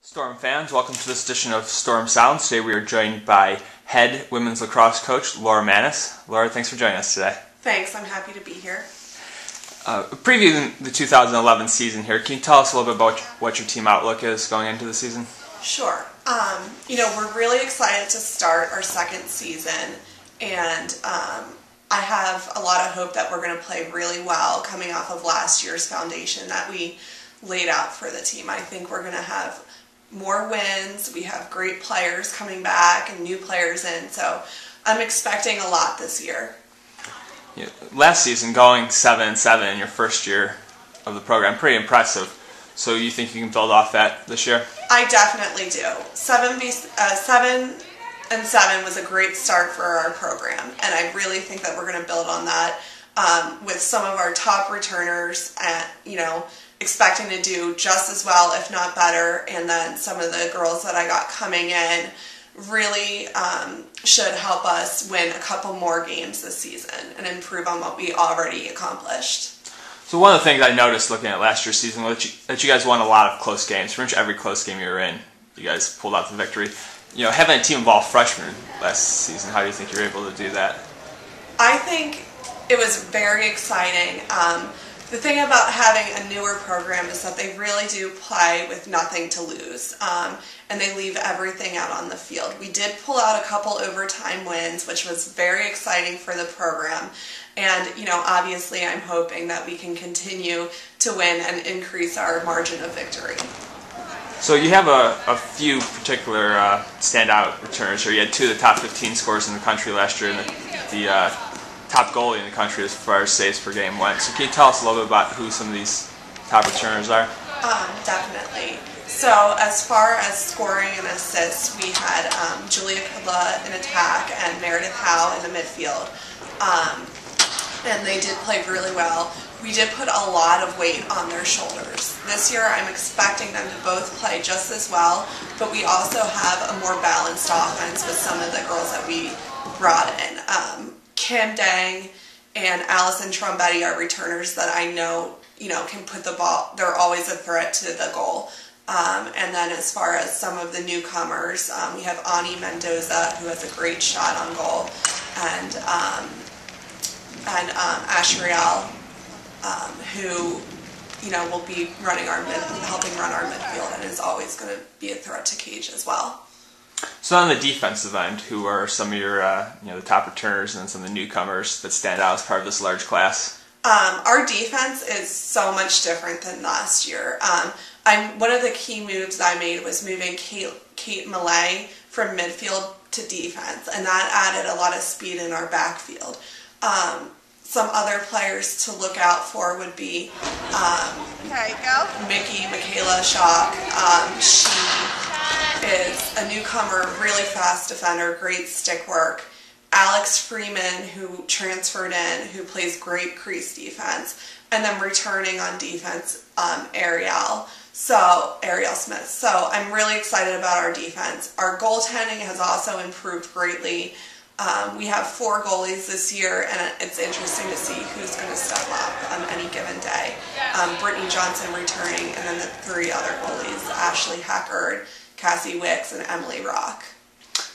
Storm fans, welcome to this edition of Storm Sounds. Today we are joined by head women's lacrosse coach Laura Maness. Laura, thanks for joining us today. Thanks, I'm happy to be here. Previewing the 2011 season here, can you tell us a little bit about what your team outlook is going into the season? Sure. We're really excited to start our second season, and I have a lot of hope that we're going to play really well coming off of last year's foundation that we laid out for the team. I think we're going to have more wins. We have great players coming back and new players in, so I'm expecting a lot this year. Yeah, last season, going 7-7 in your first year of the program, pretty impressive. So you think you can build off that this year? I definitely do. 7-7 was a great start for our program, and I really think that we're going to build on that with some of our top returners, expecting to do just as well, if not better, and then some of the girls that I got coming in really should help us win a couple more games this season and improve on what we already accomplished. So one of the things I noticed looking at last year's season was that you guys won a lot of close games. Pretty much every close game you were in, you guys pulled out the victory. Having a team of all freshmen last season, how do you think you were able to do that? I think it was very exciting. The thing about having a newer program is that they really do play with nothing to lose, and they leave everything out on the field. We did pull out a couple overtime wins, which was very exciting for the program, and obviously I'm hoping that we can continue to win and increase our margin of victory. So you have a few particular standout returners here. You had two of the top 15 scorers in the country last year, and the top goalie in the country as far as saves per game went. So can you tell us a little bit about who some of these top returners are? Definitely. So as far as scoring and assists, we had Julia Kudla in attack and Meredith Howe in the midfield. And they did play really well. We did put a lot of weight on their shoulders. This year I'm expecting them to both play just as well, but we also have a more balanced offense with some of the girls that we brought in. Kim Dang and Allison Trombetti are returners that I know, can put the ball. They're always a threat to the goal. And then as far as some of the newcomers, we have Ani Mendoza, who has a great shot on goal, and Ashriel, who will be helping run our midfield, and is always going to be a threat to Cage as well. So on the defensive end, who are some of your the top returners and then some of the newcomers that stand out as part of this large class? Our defense is so much different than last year. One of the key moves I made was moving Kate Millay from midfield to defense, and that added a lot of speed in our backfield. Some other players to look out for would be Michaela Schock. She is a newcomer, really fast defender, great stick work. Alex Freeman, who transferred in, who plays great crease defense. And then returning on defense, Ariel Smith. So I'm really excited about our defense. Our goaltending has also improved greatly. We have 4 goalies this year, and it's interesting to see who's going to step up on any given day. Brittany Johnson returning, and then the 3 other goalies, Ashley Hackard, Cassie Wicks, and Emily Rock.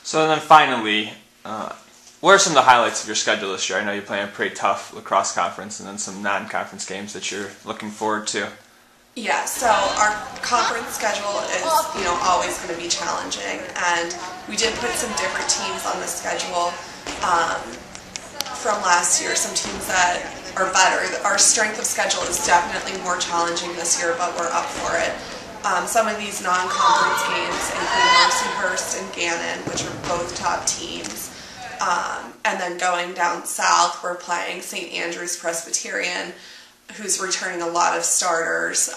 So then finally, what are some of the highlights of your schedule this year? I know you're playing a pretty tough lacrosse conference and then some non-conference games that you're looking forward to. Yeah, so our conference schedule is, always going to be challenging, and we did put some different teams on the schedule from last year, some teams that are better. Our strength of schedule is definitely more challenging this year, but we're up for it. Some of these non-conference games include Mercyhurst and Gannon, which are both top teams. And then going down south, we're playing St. Andrew's Presbyterian, who's returning a lot of starters.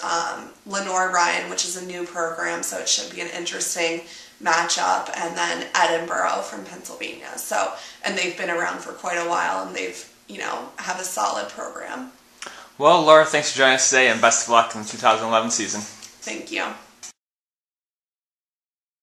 Lenore Ryan, which is a new program, so it should be an interesting matchup. And then Edinburgh from Pennsylvania. And they've been around for quite a while, and they've, have a solid program. Well, Laura, thanks for joining us today, and best of luck in the 2011 season. Thank you.